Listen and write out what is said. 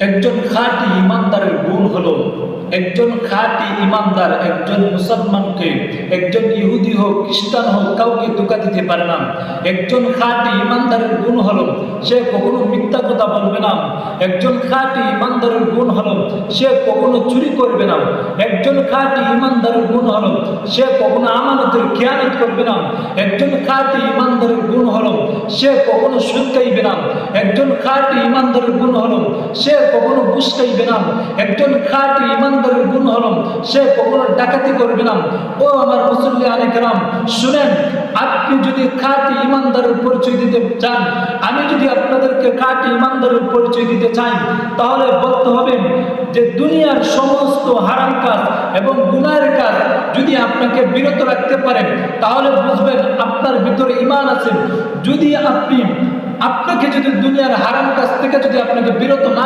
একজন খাঁটি ইমানদারের গুণ হলো, একজন খাঁটি ইমানদার একজন মুসলমানকে, একজন ইহুদি হোক খ্রিস্টান হোক, কাউকে ধোঁকা দিতে পারে না। একজন খাঁটি ইমানদারের গুণ হলো সে কখনো মিথ্যা কথা বলবে না। একজন খাঁটি ইমানদারের গুণ হলো সে কখনো চুরি করবে না। একজন খাঁটি ইমানদারের গুণ হলো সে কখনো আমানতের খেয়ানত করবে না। একজন খাঁটি ইমানদারের গুণ হলো সে কখনো সুদ খাইবে না। একজন খাঁটি ইমানদারের গুণ হলো সে কখনো ঘুষ খাইবে না। একজন খাঁটি ইমানদারের গুণ হলো সে কখনো ডাকাতি করবে না। ও আমার মুসল্লিয়ানে কেরাম, শুনেন, আপনি যদি খাঁটি ইমানদারের পরিচয় দিতে চান, আমি যদি আপনাদেরকে খাঁটি ইমানদারের পরিচয় দিতে চাই, তাহলে বলতে হবে যে দুনিয়ার সমস্ত হারাম কাজ এবং গুনাহের কাজ যদি আপনাকে বিরত রাখতে পারেন, তাহলে বুঝবেন আপনার ভিতরে ঈমান আছে। যদি আপনাকে যদি দুনিয়ার হারাম কাজ থেকে যদি আপনাকে বিরত না